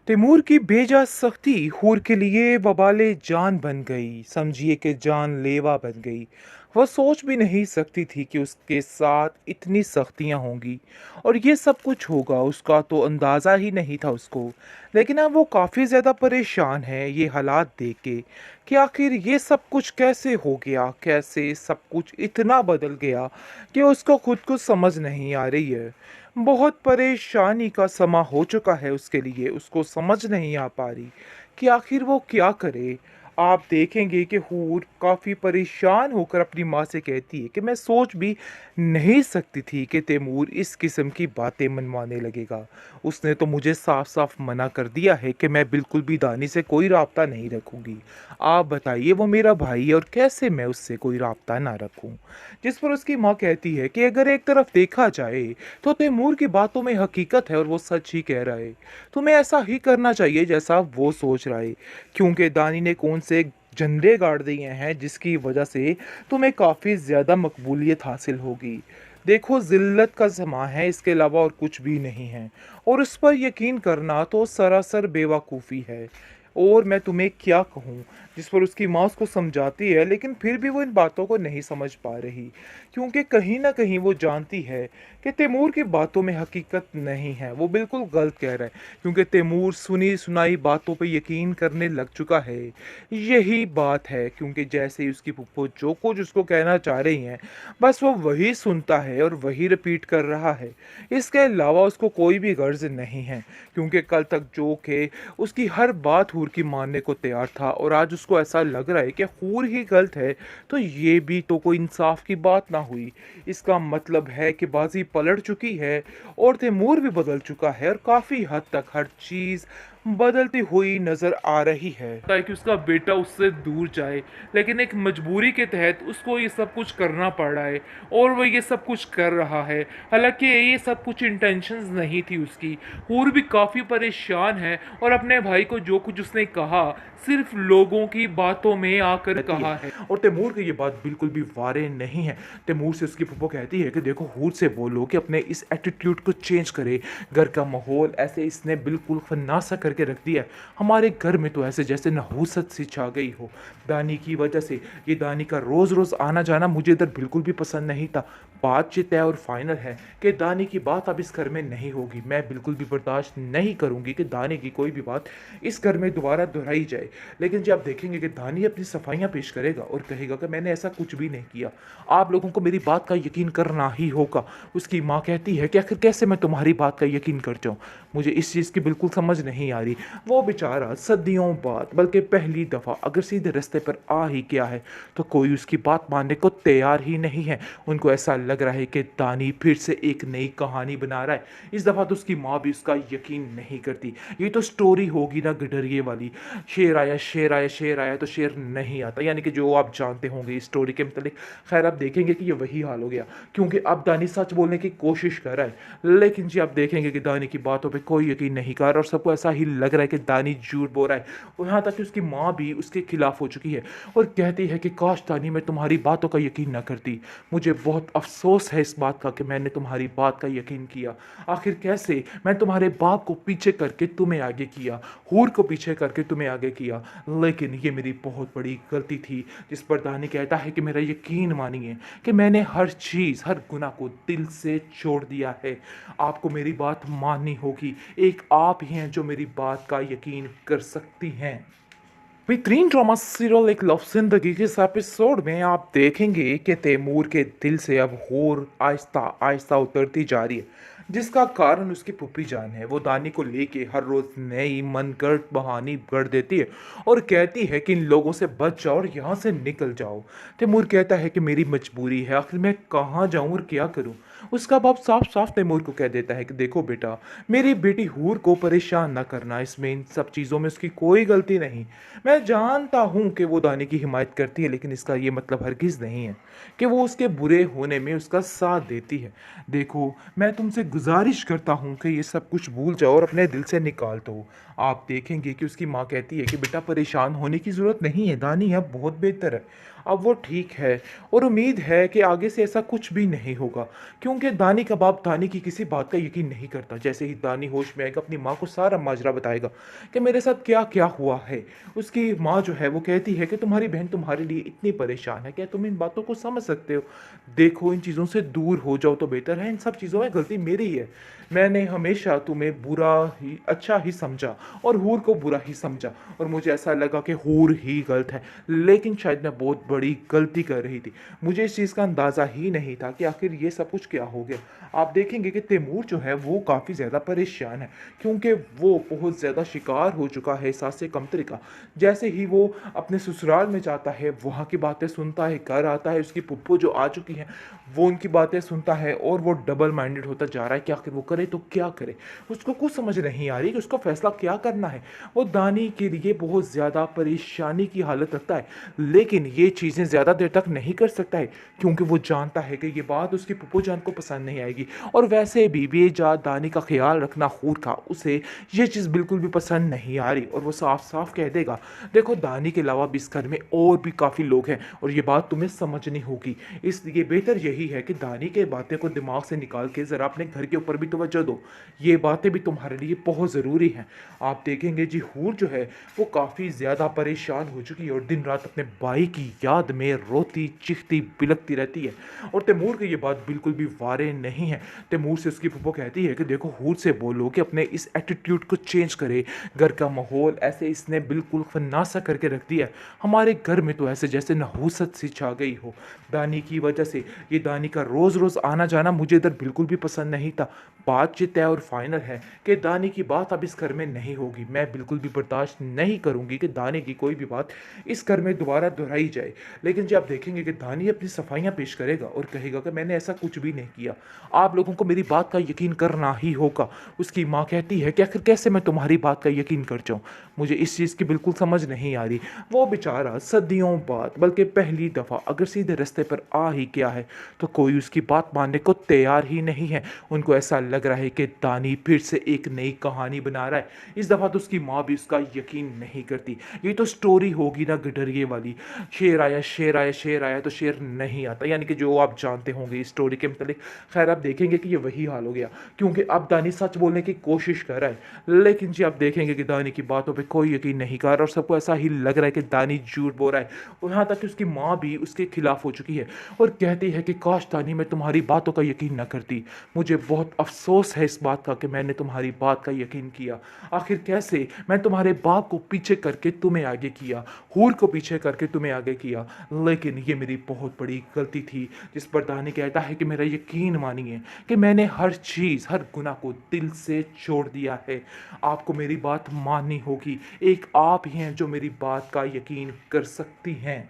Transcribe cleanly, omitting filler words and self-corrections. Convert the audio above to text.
तैमूर की बेजा सख्ती हूर के लिए वबाले जान बन गई। समझिए कि जानलेवा बन गई। वह सोच भी नहीं सकती थी कि उसके साथ इतनी सख्तियां होंगी और ये सब कुछ होगा। उसका तो अंदाज़ा ही नहीं था उसको। लेकिन अब वो काफ़ी ज़्यादा परेशान है ये हालात देख के कि आखिर ये सब कुछ कैसे हो गया, कैसे सब कुछ इतना बदल गया कि उसको खुद को समझ नहीं आ रही है। बहुत परेशानी का समा हो चुका है उसके लिए, उसको समझ नहीं आ पा रही कि आखिर वो क्या करे। आप देखेंगे कि हूर काफ़ी परेशान होकर अपनी माँ से कहती है कि मैं सोच भी नहीं सकती थी कि तैमूर इस किस्म की बातें मनवाने लगेगा। उसने तो मुझे साफ साफ मना कर दिया है कि मैं बिल्कुल भी दानी से कोई राब्ता नहीं रखूंगी। आप बताइए, वो मेरा भाई है और कैसे मैं उससे कोई राब्ता ना रखूं। जिस पर उसकी माँ कहती है कि अगर एक तरफ देखा जाए तो तैमूर की बातों में हकीकत है और वो सच ही कह रहा है। तुम्हें ऐसा ही करना चाहिए जैसा वो सोच रहा है, क्योंकि दानी ने कौन से झंडे गाड़ दिए हैं जिसकी वजह से तुम्हें काफ़ी ज़्यादा मकबूलियत हासिल होगी। देखो, ज़िल्लत का ज़मा है, इसके अलावा और कुछ भी नहीं है। और उस पर यकीन करना तो सरासर बेवकूफ़ी है। और मैं तुम्हें क्या कहूँ। जिस पर उसकी माँ उसको समझाती है, लेकिन फिर भी वो इन बातों को नहीं समझ पा रही, क्योंकि कहीं ना कहीं वो जानती है कि तैमूर की बातों में हकीकत नहीं है। वो बिल्कुल गलत कह रहा है, क्योंकि तैमूर सुनी सुनाई बातों पे यकीन करने लग चुका है। यही बात है, क्योंकि जैसे ही उसकी फुप्पो जो कुछ उसको कहना चाह रही हैं, बस वो वही सुनता है और वही रिपीट कर रहा है। इसके अलावा उसको कोई भी गर्ज नहीं है, क्योंकि कल तक जो के उसकी हर बात हूर की मानने को तैयार था, और आज उसको ऐसा लग रहा है कि हूर ही गलत है। तो ये भी तो कोई इंसाफ की बात ना हुई। इसका मतलब है कि बाजी पलट चुकी है और तैमूर भी बदल चुका है, और काफ़ी हद तक हर चीज़ बदलती हुई नज़र आ रही है ताकि उसका बेटा उससे दूर जाए। लेकिन एक मजबूरी के तहत उसको ये सब कुछ करना पड़ रहा है, और वो ये सब कुछ कर रहा है। हालांकि ये सब कुछ इंटेंशंस नहीं थी उसकी। हूर भी काफ़ी परेशान है, और अपने भाई को जो कुछ उसने कहा सिर्फ लोगों की बातों में आकर कहा है। और तैमूर की ये बात बिल्कुल भी वारे नहीं है। तैमूर से उसकी फूफो कहती है कि देखो, हूर से बोलो कि अपने इस एटीट्यूड को चेंज करे। घर का माहौल ऐसे इसने बिल्कुल फन्नासा करके रख दिया है। हमारे घर में तो ऐसे जैसे नहूसत सी छा गई हो दानी की वजह से। ये दानी का रोज़ रोज़ आना जाना मुझे इधर बिल्कुल भी पसंद नहीं था। बातचीत है और फाइनल है कि दानी की बात अब इस घर में नहीं होगी। मैं बिल्कुल भी बर्दाश्त नहीं करूंगी कि दानी की कोई भी बात इस घर में दोबारा दोहराई जाए। लेकिन जब आप देखेंगे कि दानी अपनी सफाइयां पेश करेगा और कहेगा कि मैंने ऐसा कुछ भी नहीं किया, आप लोगों को मेरी बात का यकीन करना ही होगा। उसकी माँ कहती है कि आखिर कैसे मैं तुम्हारी बात का यकीन कर जाऊँ, मुझे इस चीज़ की बिल्कुल समझ नहीं आ रही। वो बेचारा सदियों बाद, बल्कि पहली दफ़ा अगर सीधे रास्ते पर आ ही गया है, तो कोई उसकी बात मानने को तैयार ही नहीं है। उनको ऐसा लग रहा है कि दानी फिर से एक नई कहानी बना रहा है। इस दफ़ा तो उसकी माँ भी उसका यकीन नहीं करती। ये तो स्टोरी होगी ना गडरिए वाली, शेर आया शेर आया शेर आया तो शेर नहीं आता, यानी कि जो आप जानते होंगे इस स्टोरी के मतलब। खैर, आप देखेंगे कि ये वही हाल हो गया, क्योंकि अब दानी सच बोलने की कोशिश कर रहा है, लेकिन जी आप देखेंगे कि दानी की बातों पे कोई यकीन नहीं कर रहा, और सबको ऐसा ही लग रहा है कि दानी झूठ बोल रहा है। और यहाँ तक कि उसकी माँ भी उसके खिलाफ हो चुकी है और कहती है कि काश दानी मैं तुम्हारी बातों का यकीन ना करती। मुझे बहुत अफसोस है इस बात का कि मैंने तुम्हारी बात का यकीन किया। आखिर कैसे मैं तुम्हारे बाप को पीछे करके तुम्हें आगे किया, हूर को पीछे करके तुम्हें आगे किया, लेकिन ये मेरी बहुत बड़ी गलती थी। जिस पर दानी कहता है कि मेरा यकीन मानिए कि मैंने हर चीज़, हर गुनाह को दिल से छोड़ दिया है। आपको मेरी बात माननी होगी, एक आप ही हैं जो मेरी बात का यकीन कर सकती हैं। बेहतरीन ड्रामा सीरियल एक लव जिंदगी के इस एपिसोड में आप देखेंगे कि तैमूर के दिल से अब होर आहिस्ता आहिस्ता उतरती जा रही है, जिसका कारण उसकी पुप्पी जान है। वो दानी को लेके हर रोज़ नई मनगढ़ंत बहानी गढ़ देती है और कहती है कि इन लोगों से बच जाओ और यहाँ से निकल जाओ। तैमूर कहता है कि मेरी मजबूरी है, आखिर मैं कहाँ जाऊँ और क्या करूँ। उसका बाप साफ साफ तैमूर को कह देता है कि देखो बेटा, मेरी बेटी हूर को परेशान ना करना, इसमें इन सब चीज़ों में उसकी कोई गलती नहीं। मैं जानता हूँ कि वो दानी की हिमायत करती है, लेकिन इसका ये मतलब हरगिज़ नहीं है कि वो उसके बुरे होने में उसका साथ देती है। देखो, मैं तुमसे गुजारिश करता हूँ कि ये सब कुछ भूल जाओ और अपने दिल से निकाल दो। आप देखेंगे कि उसकी माँ कहती है कि बेटा परेशान होने की ज़रूरत नहीं है, दानी अब बहुत बेहतर है। अब वो ठीक है और उम्मीद है कि आगे से ऐसा कुछ भी नहीं होगा, क्योंकि दानी का बाप दानी की किसी बात का यकीन नहीं करता। जैसे ही दानी होश में आएगा अपनी माँ को सारा माजरा बताएगा कि मेरे साथ क्या क्या हुआ है। उसकी माँ जो है वो कहती है कि तुम्हारी बहन तुम्हारे लिए इतनी परेशान है, क्या तुम इन बातों को समझ सकते हो? देखो, इन चीज़ों से दूर हो जाओ तो बेहतर है। इन सब चीज़ों में गलती मेरी है। मैंने हमेशा तुम्हें बुरा ही अच्छा ही समझा और हूर को बुरा ही समझा, और मुझे ऐसा लगा कि हूर ही गलत है, लेकिन शायद मैं बहुत बड़ी गलती कर रही थी। मुझे इस चीज़ का अंदाज़ा ही नहीं था कि आखिर ये सब कुछ क्या हो गया। आप देखेंगे कि तैमूर जो है वो काफ़ी ज़्यादा परेशान है, क्योंकि वो बहुत ज़्यादा शिकार हो चुका है एहसास कमतरी का। जैसे ही वो अपने ससुराल में जाता है, वहाँ की बातें सुनता है, घर आता है, उसकी पुप्पो जो आ चुकी हैं वो उनकी बातें सुनता है, और वो डबल माइंडेड होता जा रहा है कि आखिर वो करे तो क्या करे। उसको कुछ समझ नहीं आ रही कि उसको फैसला क्या करना है। वो दानी के लिए बहुत ज़्यादा परेशानी की हालत रखता है, लेकिन ये चीज़ें ज़्यादा देर तक नहीं कर सकता है, क्योंकि वो जानता है कि ये बात उसकी पुप्पो जान को पसंद नहीं आएगी। और वैसे भी बेजा दानी का ख्याल रखना हूर का, उसे ये चीज़ बिल्कुल भी पसंद नहीं आ रही, और वो साफ साफ कह देगा, देखो दानी के अलावा भी इस घर में और भी काफ़ी लोग हैं, और ये बात तुम्हें समझनी होगी। इसलिए बेहतर यही है कि दानी के बातें को दिमाग से निकाल के ज़रा अपने घर के ऊपर भी तवज्जो दो। ये बातें भी तुम्हारे लिए बहुत ज़रूरी हैं। आप देखेंगे जी, हूर जो है वो काफ़ी ज़्यादा परेशान हो चुकी है, और दिन रात अपने भाई की याद में रोती चीखती बिलखती रहती है। और तैमूर की ये बात बिल्कुल भी वारे नहीं है। तैमूर से उसकी फूफो कहती है कि देखो, हूर से बोलो कि अपने इस एटीट्यूड को चेंज करे। घर का माहौल ऐसे इसने बिल्कुल फन्नासा करके रख दिया है। हमारे घर में तो ऐसे जैसे नहूसत सी छा गई हो दानी की वजह से। ये दानी का रोज़ रोज़ आना जाना मुझे इधर बिल्कुल भी पसंद नहीं था। बातचीत है और फाइनल है कि दानी की बात अब इस घर में नहीं होगी। मैं बिल्कुल भी बर्दाश्त नहीं करूंगी कि दानी की कोई भी बात इस घर में दोबारा दोहराई जाए। लेकिन जब आप देखेंगे कि दानी अपनी सफाइयाँ पेश करेगा और कहेगा कि मैंने ऐसा कुछ भी नहीं किया, आप लोगों को मेरी बात का यकीन करना ही होगा। उसकी माँ कहती है कि आखिर कैसे मैं तुम्हारी बात का यकीन कर जाऊँ, मुझे इस चीज़ की बिल्कुल समझ नहीं आ रही। वो बेचारा सदियों बाद, बल्कि पहली दफ़ा अगर सीधे रास्ते पर आ ही गया है, तो कोई उसकी बात मानने को तैयार ही नहीं है। उनको ऐसा लग रहा है कि दानी फिर से एक नई कहानी बना रहा है। इस दफ़ा तो उसकी माँ भी उसका यकीन नहीं करती। ये तो स्टोरी होगी ना गडरिए वाली, शेर आया शेर आया शेर आया तो शेर नहीं आता, यानी कि जो आप जानते होंगे इस स्टोरी के मतलब। खैर, आप देखेंगे कि ये वही हाल हो गया, क्योंकि अब दानी सच बोलने की कोशिश कर रहा है, लेकिन जी आप देखेंगे कि दानी की बातों पे कोई यकीन नहीं कर रहा, और सबको ऐसा ही लग रहा है कि दानी झूठ बोल रहा है। और यहाँ तक कि उसकी माँ भी उसके खिलाफ हो चुकी है, और कहती है कि काश दानी मैं तुम्हारी बातों का यकीन न करती। मुझे बहुत अफसोस है इस बात का कि मैंने तुम्हारी बात का यकीन किया। आखिर कैसे मैं तुम्हारे बाप को पीछे करके तुम्हें आगे किया, हूर को पीछे करके तुम्हें आगे किया, लेकिन ये मेरी बहुत बड़ी गलती थी। जिस पर दानी कहता है कि मेरा यकीन मानिए कि मैंने हर चीज़ हर गुनाह को दिल से छोड़ दिया है। आपको मेरी बात माननी होगी, एक आप ही हैं जो मेरी बात का यकीन कर सकती हैं।